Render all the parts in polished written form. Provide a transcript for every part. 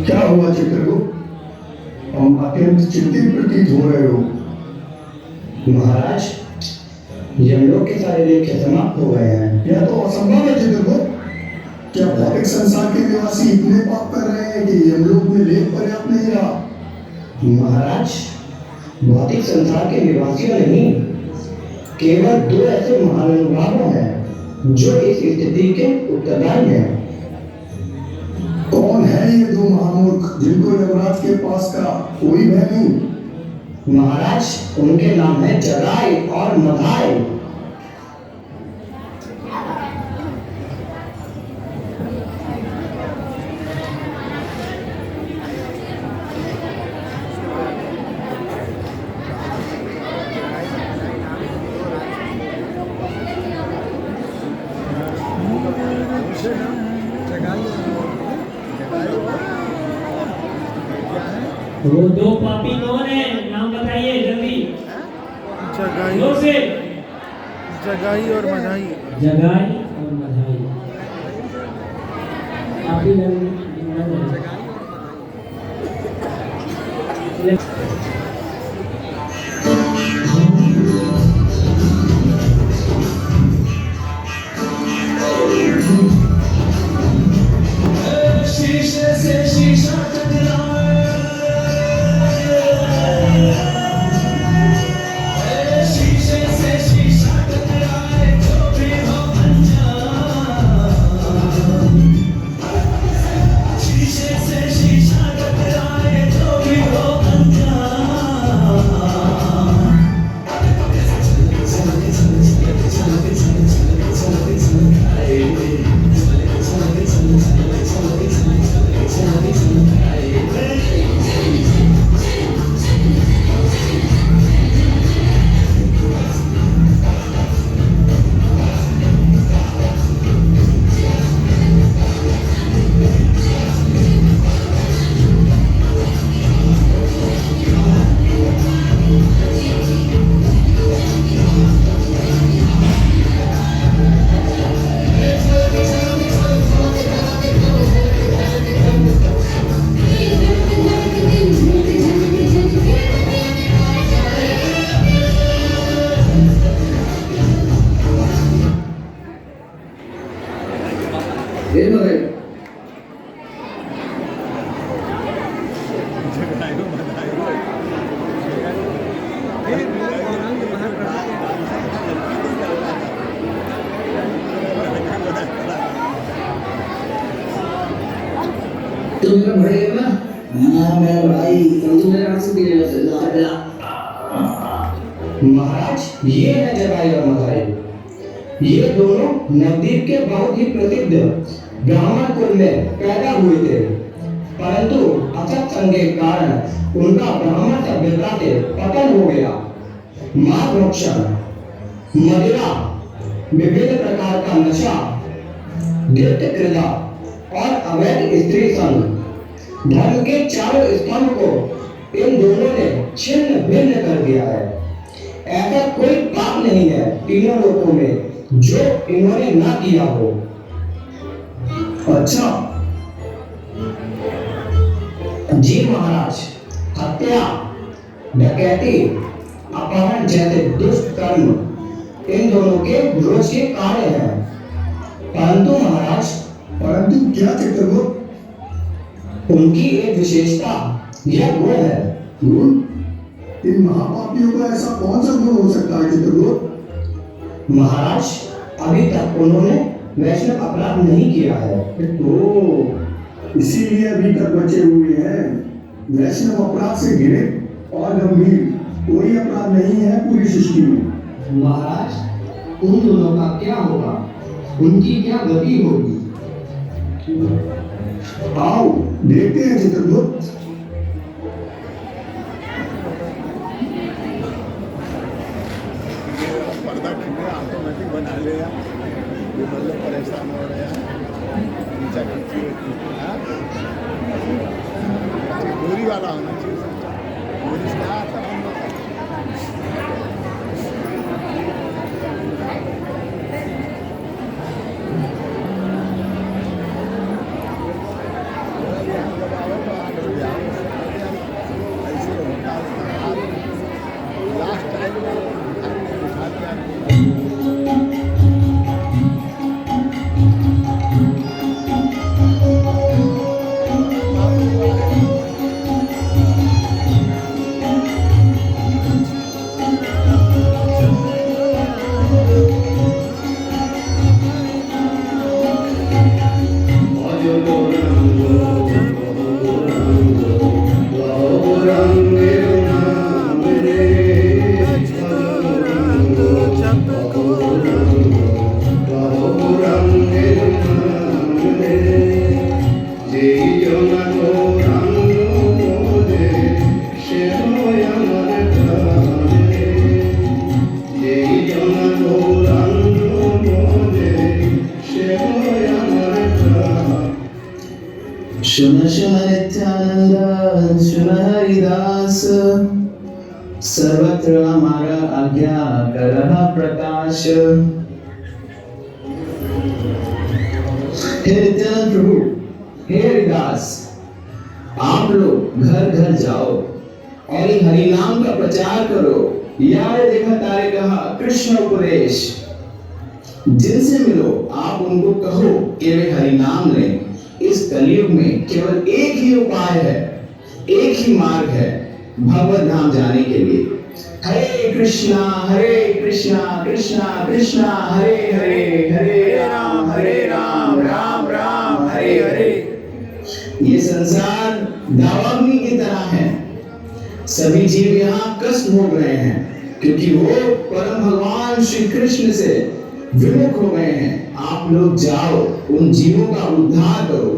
क्या हुआ चित्रगुप्त? हम अत्यंत चिंतित प्रतीत हो रहे हो। महाराज, यमलोक के सारे लेख समाप्त हो गए हैं। यह तो असंभव है चित्रगुप्त। क्या भौतिक संसार के निवासी इतने पाप कर रहे हैं कि यमलोक में लेख पर्याप्त नहीं रहा? महाराज, भौतिक संसार के निवासियों नहीं, केवल दो ऐसे महानुभावों हैं जो इस स्थिति के उत्तरदायी हैं। कौन है ये दो महामूर्ख जिनको यमराज के पास का कोई भय नहीं? महाराज, उनके नाम है जगाई और मधाई। वो दो पापी कौन है? नाम बताइए जल्दी। जोर से। जगाई और मधाई। जगाई और मधाई। पापी शीशे से शीशा तुम मेरा भाई है ना? हाँ मेरा भाई। तुम मेरे नाम से भी ले लो। महाराज, ये है जगाई और मधाई। ये दोनों नवद्वीप के बहुत ही प्रसिद्ध ब्राह्मण कुल में पैदा हुए थे, परंतु अचक संग के कारण उनका ब्राह्मण सभ्यता से पतन हो गया। मांस भक्षण, मदिरा, विभिन्न प्रकार का नशा, दीप्त क्रीड़ा और अवैध स्त्री संग, धर्म के चारों स्तंभ को इन दोनों ने छिन्न भिन्न कर दिया है। ऐसा कोई पाप नहीं है तीनों लोकों में जो इन्होंने ना किया हो। अच्छा जी महाराज, हत्या, डकैती, अपहरण जैसे दुष्ट कर्म इन दोनों के रोज के कार्य हैं। परंतु महाराज, परंतु क्या चित्रगुप्त? उनकी एक विशेषता यह गुण है। गुण? इन महापापियों का ऐसा कौन सा गुण हो सकता है चित्रगुप्त? महाराज, अभी तक उन्होंने वैष्णव अपराध नहीं किया है। तो इसीलिए अभी तक बचे हुए हैं। वैष्णव अपराध से घिरे और गंभीर कोई अपराध नहीं है पूरी सृष्टि में। महाराज, उन दोनों का क्या होगा? उनकी क्या गति होगी? आओ देखते हैं चित्रगुप्त। पर्दा खिले ऑटोमेटिक बना लिया, ये मतलब परेशान हो रहे हैं। दूरी वाला होना चाहिए, दूरी से आता है। सुन सुन नित्यानंद सुन हरिदास सर्वत्र हमारा आज्ञा कर रहा प्रकाश। हे नित्यानंद प्रभु, हे हरिदास, आप लोग घर घर जाओ और ये हरि नाम का प्रचार करो। यार देखा तारे कहा कृष्ण उपदेश, जिनसे मिलो आप उनको कहो कि वे हरि नाम लें। इस कलयुग में केवल एक ही उपाय है, एक ही मार्ग है भगवत धाम जाने के लिए। हरे कृष्णा कृष्णा कृष्णा हरे हरे, हरे राम राम राम हरे हरे। ये संसार दावाग्नि की तरह है। सभी जीव यहाँ कष्ट भोग रहे हैं क्योंकि वो परम भगवान श्री कृष्ण से विमुख हो गए हैं। आप लोग जाओ उन जीवों का उद्धार करो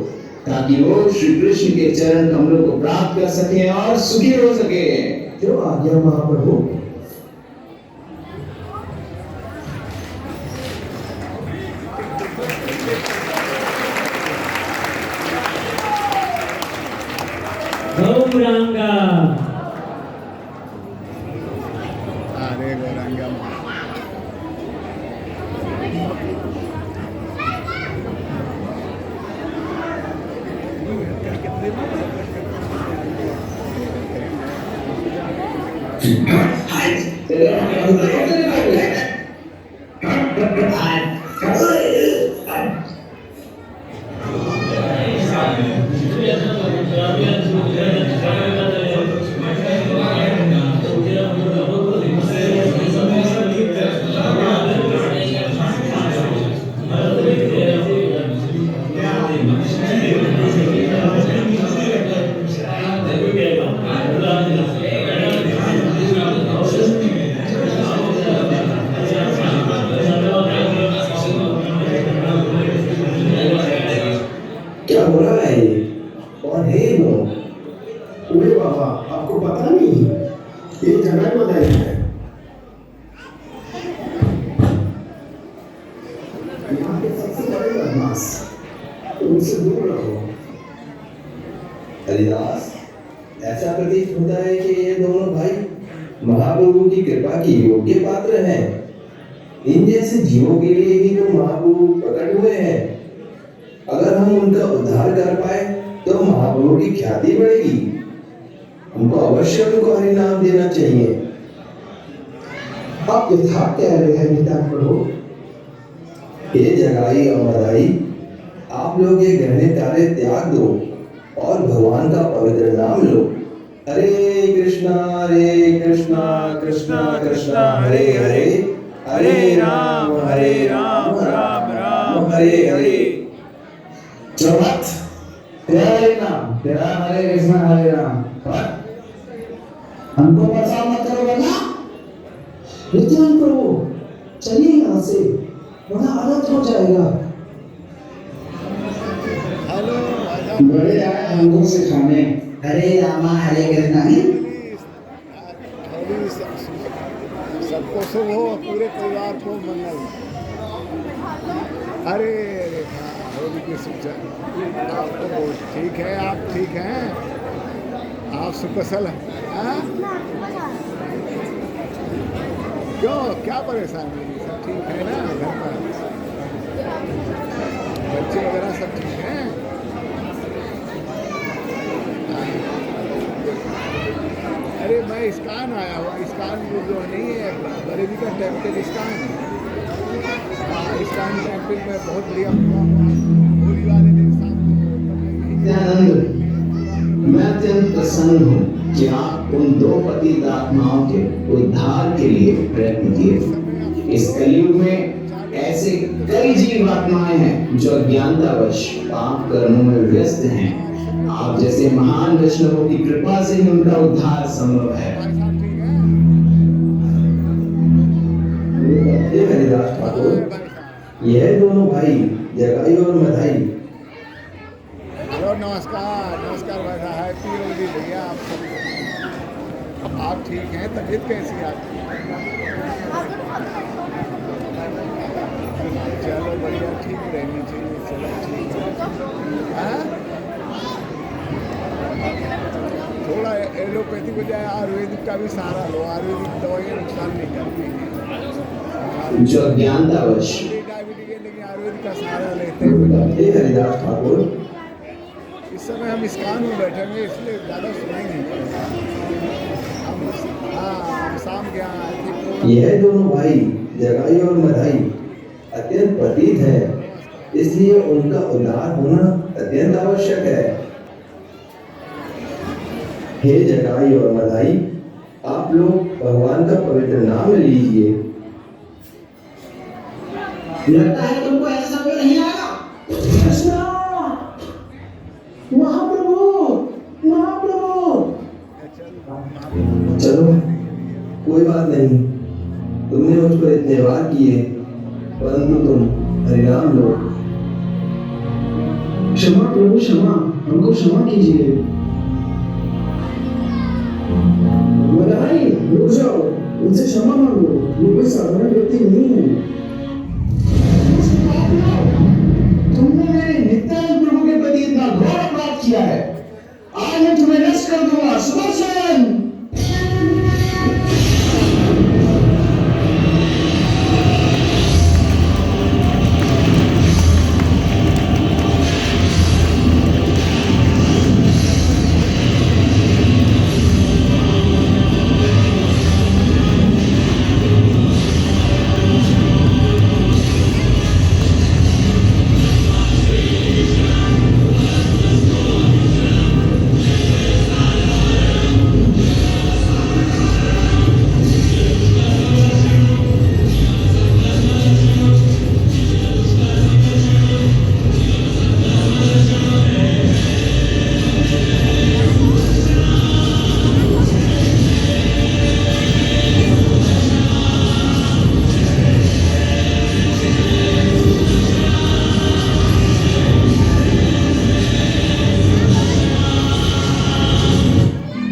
ताकि वो श्री कृष्ण के चरण कमलों को प्राप्त कर सके और सुखी हो सके। जो आज्ञा महाप्रभु। गौरांगा अरे गौरांगा क्या हो रहा है ये? और हे वो ओए बाबा, आपको पता नहीं ये जगाई बधाई है। यहाँ के सबसे बड़े बदमाश, तो उनसे दूर रहो। हरिदास, ऐसा प्रतीत होता है कि ये दोनों भाई महाप्रभु की कृपा की योग्य पात्र हैं। इन जैसे जीवों के लिए ही तो महाप्रभु प्रकट हुए हैं। अगर हम उनका उद्धार कर पाए तो महाप्रभु की ख्याति बढ़ेगी। हमको अवश्य उनको हरि नाम देना चाहिए। आप यथार्थ कह रहे हैं नित्यानंद प्रभु। हे जगाई और मदाई, आप लोग ये गहने तारे त्याग दो और भगवान का पवित्र नाम लो। हरे कृष्णा कृष्णा कृष्णा हरे हरे, हरे राम राम राम हरे हरे। चौथ तेरा हरे नाम, तेरा हरे कृष्णा हरे राम। हमको परेशान मत करो वरना। नित्यानंद प्रभु चलिए यहाँ से, वरना अलग हो जाएगा। हेलो बड़े आए हमको सिखाने हरे रामा हरे कृष्णा। सबको शुभ हो, पूरे परिवार को मंगल। अरे रेखा होली की सूचना आपको बहुत ठीक है। आप ठीक हैं? आप सुकुशल हैं? हाँ? क्यों, क्या परेशानी? सब ठीक है ना घर पर? बच्चे वगैरह सब ठीक हैं? अरे मैं इस्कान आया हुआ। इस्कान जो नहीं है, बरेली का टेम्पल इस्कान है। हाँ, इस्कान टेम्पल में बहुत बढ़िया होली वाले दिन शाम को। नित्यानंद, मैं अत्यंत प्रसन्न हूँ कि आप उन दो पतित आत्माओं के उद्धार के लिए प्रयत्न किए। इस कलयुग में ऐसे कई जीव आत्माएं हैं जो अज्ञानतावश पाप कर्मों में व्यस्त हैं। आप जैसे महान वैष्णवों की कृपा से ही उनका उद्धार संभव है। हे हरिदास ठाकुर, यह दोनों भाई जगाई और मधाई। हेलो, नमस्कार। बढ़िया। आप ठीक हैं? तबीयत कैसी है आपकी? चलो बढ़िया, ठीक रहनी चाहिए। चलो ठीक है। हाँ? थोड़ा एलोपैथी को जाए, आयुर्वेदिक का भी सहारा लो। आयुर्वेदिक दवाइयाँ नुकसान नहीं करती। जो अज्ञानतावश डायबिटीज है, लेकिन आयुर्वेदिक का सहारा लेते हैं। हरिदास ठाकुर इस समय हम इस्कान में बैठेंगे, इसलिए ज़्यादा सुनाई नहीं पड़ेगा। हम शाम के यहाँ आए थे। यह दोनों भाई जगाई और मधाई अत्यंत पतित है, इसलिए उनका उद्धार होना अत्यंत आवश्यक है। हे जगाई और मधाई, आप लोग भगवान का पवित्र नाम लीजिए। लगता है तुमको ऐसा समय नहीं आएगा। चलो कोई बात नहीं, तुमने मुझ पर इतने वार किए, परंतु तुम हरिनाम लो। क्षमा प्रभु क्षमा, हमको क्षमा कीजिए। मदाई रुक जाओ, उनसे क्षमा मांगो, वो कोई साधारण व्यक्ति नहीं है। तुमने मेरे नित्यानंद प्रभु के प्रति इतना घोर अपराध किया है, आज मैं तुम्हें नष्ट कर दूंगा। सुदर्शन!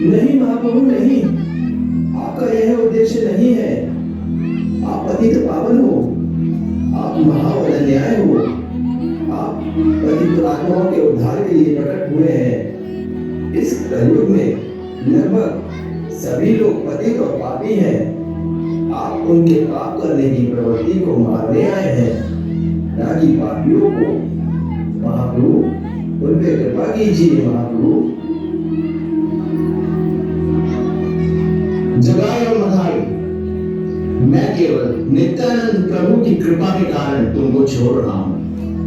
नहीं महाप्रभु नहीं, आपका यह उद्देश्य नहीं है। आप पतित पावन हो, आप महा और अन्याय हो, आप पतित आत्माओं के उद्धार के लिए प्रकट हुए हैं। इस कलयुग में लगभग सभी लोग पतित और पापी हैं। आप उनके पाप करने की प्रवृत्ति को मारने आए हैं, ना कि पापियों को। महाप्रभु उन पे कृपा कीजिए। महाप्रभु जगाई और मधाई, मैं केवल नित्यानंद प्रभु की कृपा के कारण तुमको छोड़ रहा हूँ,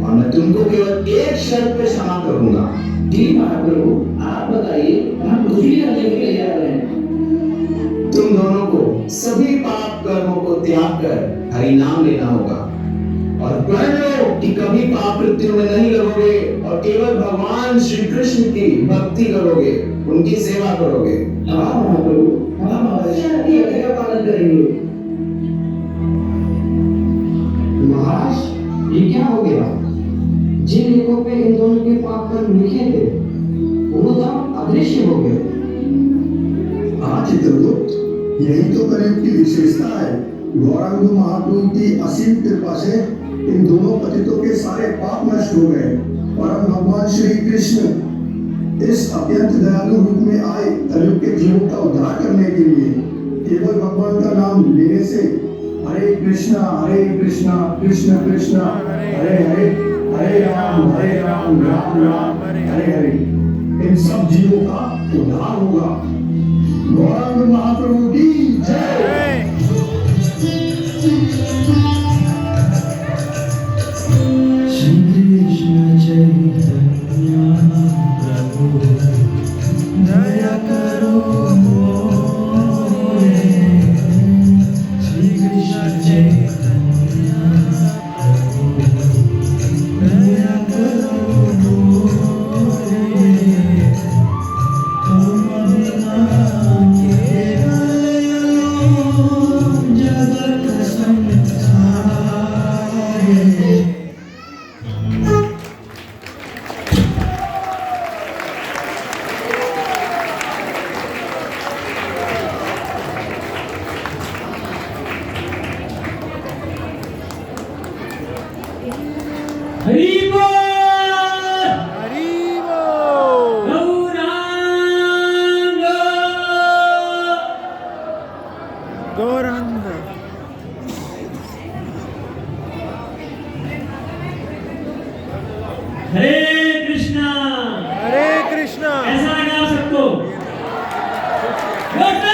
और मैं तुमको केवल एक शर्त पे क्षमा करूंगा। जी महाप्रभु, आप बताइए, हम कुछ भी करने के लिए तैयार हैं। तुम दोनों को सभी पाप कर्मों को त्याग कर हरि नाम लेना होगा, और प्रण लो कि कभी पाप कृत्यों में नहीं लगोगे, और केवल भगवान श्री कृष्ण की भक्ति करोगे, उनकी सेवा करोगे। हाँ महाप्रभु, हम अवश्य आपकी आज्ञा का पालन करेंगे। महाराज, ये क्या हो गया? जिन लेखों पे इन दोनों के पाप कर्म लिखे थे, वो तो अदृश्य हो गए। हाँ चित्रगुप्त, यही तो कलयुग की विशेषता है। गौरांग महाप्रभु की असीम कृपा से इन दोनों पतितों के सारे पाप नष्ट हो गए। परम भगवान श्री कृष्ण इस अत्यंत दयालु रूप में आए कलयुग के जीवों का उद्धार करने के लिए। केवल भगवान का नाम लेने से हरे कृष्णा कृष्ण कृष्ण हरे हरे, हरे राम राम राम हरे हरे, इन सब जीवों का उद्धार होगा। गौरांग महाप्रभु की जय। श्री कृष्ण चैतन्य प्रभु दया करो मोरे। श्री कृष्ण चैतन्य प्रभु दया करो मोरे। तुम बिना केवल Your turn.